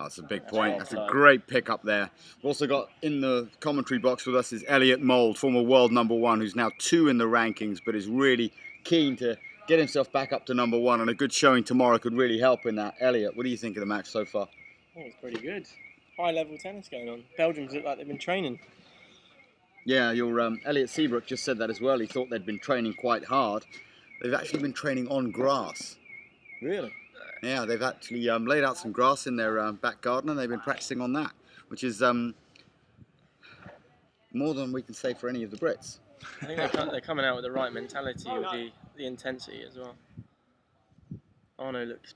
That's a big point. That's a great pick up there. We've also got in the commentary box with us is Elliot Mould, former world #1, who's now 2 in the rankings, but is really keen to get himself back up to #1, and a good showing tomorrow could really help in that. Elliot, what do you think of the match so far? Oh, it's pretty good. High-level tennis going on. Belgians look like they've been training. Yeah, your Elliot Seabrook just said that as well. He thought they'd been training quite hard. They've actually been training on grass. Really? Yeah, they've actually laid out some grass in their back garden, and they've been practicing on that, which is more than we can say for any of the Brits. I think they're coming out with the right mentality, with the intensity as well. Arno looks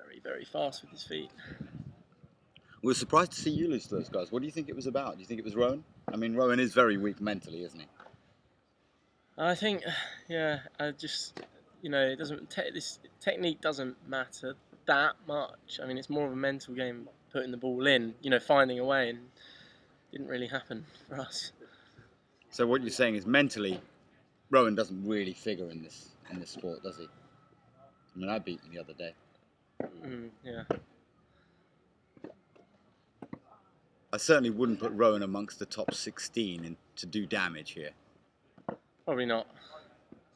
very, very fast with his feet. We were surprised to see you lose to those guys. What do you think it was about? Do you think it was Rowan? I mean, Rowan is very weak mentally, isn't he? I think, yeah, it doesn't. This technique doesn't matter that much. I mean, it's more of a mental game, putting the ball in, finding a way, and it didn't really happen for us. So what you're saying is mentally, Rowan doesn't really figure in this sport, does he? I mean, I beat him the other day. Yeah. I certainly wouldn't put Rowan amongst the top 16 to do damage here. Probably not.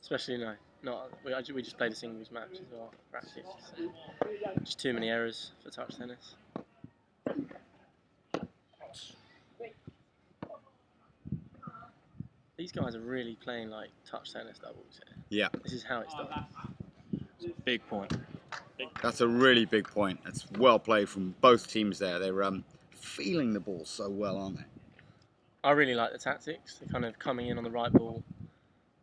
Especially not. We just played a singles match as well, practice. So just too many errors for touch tennis. These guys are really playing like touch tennis doubles here. Yeah. This is how it's done. It's a big point. That's a really big point. That's well played from both teams there. They're feeling the ball so well, aren't they? I really like the tactics. They're kind of coming in on the right ball.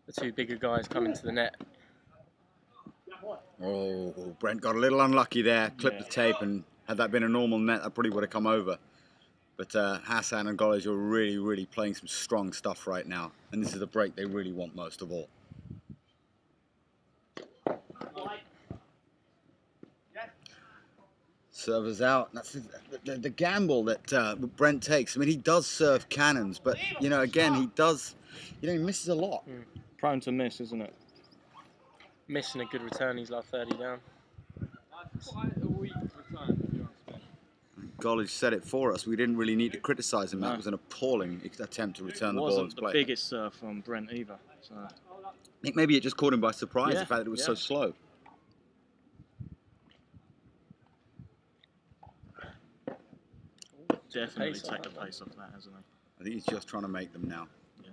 The two bigger guys coming to the net. Oh, Brent got a little unlucky there. Clipped the tape, and had that been a normal net, that probably would have come over. But Hassan and Golej are really, really playing some strong stuff right now. And this is the break they really want most of all. Servers out. That's the gamble that Brent takes. I mean, he does serve cannons, but, again, he misses a lot. Prone to miss, isn't it? Missing a good return, he's like 30 down. Golej said it for us. We didn't really need to criticise him. That was an appalling attempt to return the ball into play. It wasn't the biggest serve from Brent either. So. I think maybe it just caught him by surprise, the fact that it was so slow. Definitely take the pace off that, hasn't he? I think he's just trying to make them now. Yeah.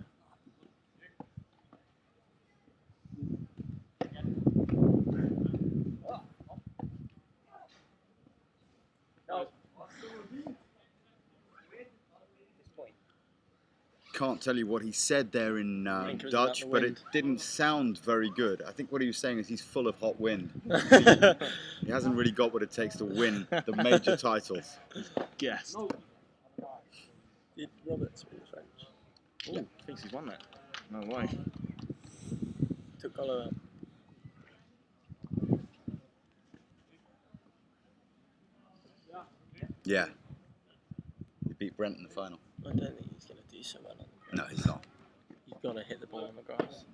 Can't tell you what he said there in Dutch, but it didn't sound very good. I think what he was saying is he's full of hot wind. He hasn't really got what it takes to win the major titles. Yes. Did Robert speak French? Yeah. Thinks he's won that. No way. Took Golo out. Yeah. He beat Brent in the final. I don't think he's going to do so well on the grass. No, he's not. You've got to hit the ball on the grass.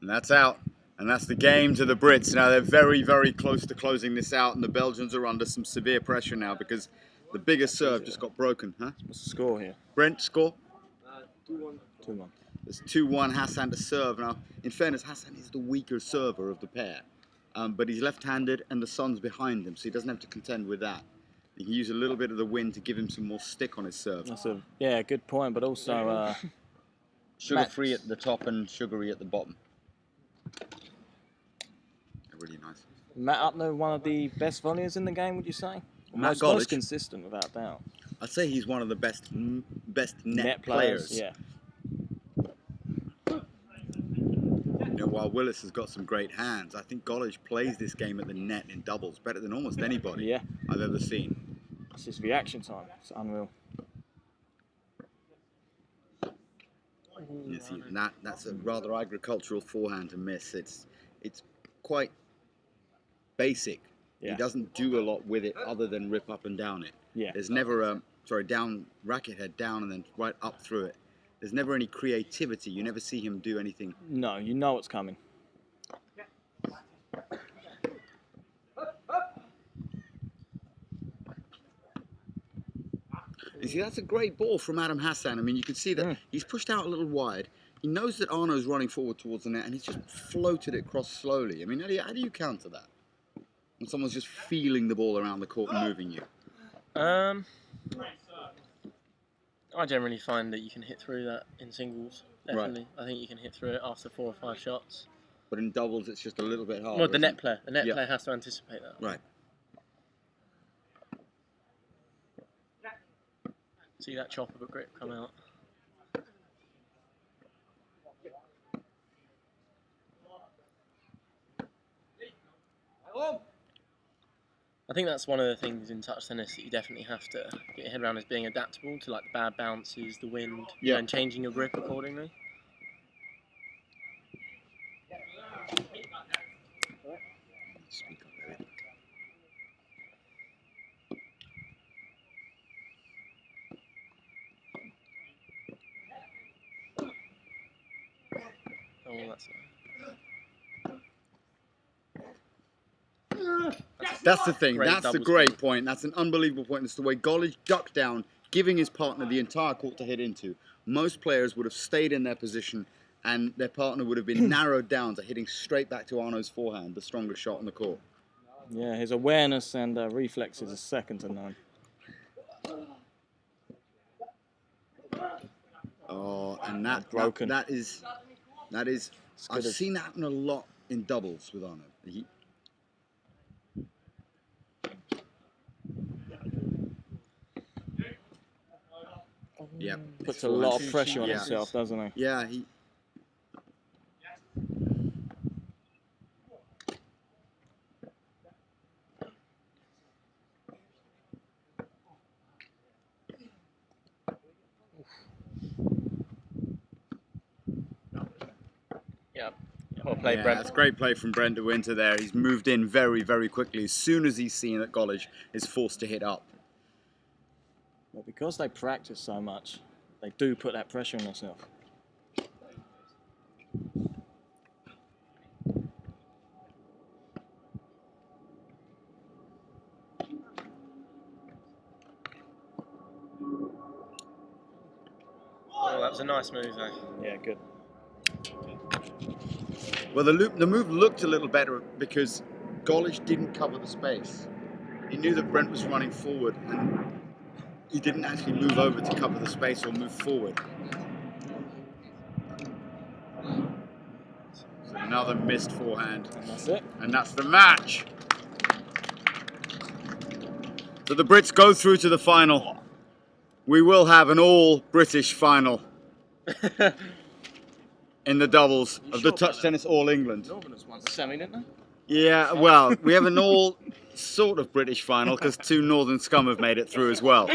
And that's out. And that's the game to the Brits. Now they're very, very close to closing this out, and the Belgians are under some severe pressure now because the biggest serve just got broken. Huh? What's the score here? Brent, score? 2-1. 2-1. It's 2-1 Hassan to serve. Now, in fairness, Hassan is the weaker server of the pair. But he's left-handed and the sun's behind him, so he doesn't have to contend with that. He can use a little bit of the wind to give him some more stick on his serve. That's a good point, but also sugar-free at the top and sugary at the bottom. Really nice. Matt Upner, one of the best volleys in the game, would you say? Most consistent, without doubt. I'd say he's one of the best net players. Yeah. While Willis has got some great hands, I think Golej plays this game at the net in doubles better than almost anybody I've ever seen. It's his reaction time. It's unreal. You see, that's a rather agricultural forehand to miss. It's quite basic. Yeah. He doesn't do a lot with it other than rip up and down it. Yeah. There's never down racket head down and then right up through it. There's never any creativity. You never see him do anything. No, you know what's coming. see, that's a great ball from Adam Hassan. I mean, you can see that he's pushed out a little wide. He knows that Arno's running forward towards the net, and he's just floated it across slowly. I mean, how do you counter that? When someone's just feeling the ball around the court and moving you? I generally find that you can hit through that in singles. Definitely. Right. I think you can hit through it after 4 or 5 shots. But in doubles, it's just a little bit harder. Well, the net player has to anticipate that. Right. See that chop of a grip come out. I think that's one of the things in touch tennis that you definitely have to get your head around, is being adaptable to like the bad bounces, the wind, and changing your grip accordingly. Oh, that's the thing. That's the great point. That's an unbelievable point. It's the way Gollich ducked down, giving his partner the entire court to hit into. Most players would have stayed in their position, and their partner would have been narrowed down to hitting straight back to Arno's forehand, the strongest shot on the court. Yeah, his awareness and reflexes are second to none. Oh, and that broken. That is. I've seen that happen a lot in doubles with Arno. Yeah, puts a lot of pressure on himself, doesn't he? Yeah, he. Well played, Brent. That's great play from Brent de Winter there. He's moved in very, very quickly as soon as he's seen that Gollich is forced to hit up. Well, because they practice so much, they do put that pressure on themselves. Oh, that was a nice move, though. Yeah, good. Well, the move looked a little better because Gollich didn't cover the space. He knew that Brent was running forward, and he didn't actually move over to cover the space or move forward. So another missed forehand. And that's it. And that's the match. So the Brits go through to the final. We will have an all-British final in the doubles of the Touch Tennis All England. Northerners won the semi, didn't they? Yeah, well, we have an all sort of British final because 2 Northern scum have made it through as well.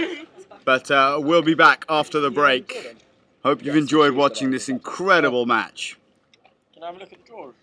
But we'll be back after the break. Hope you've enjoyed watching this incredible match. Can I have a look at the drawers?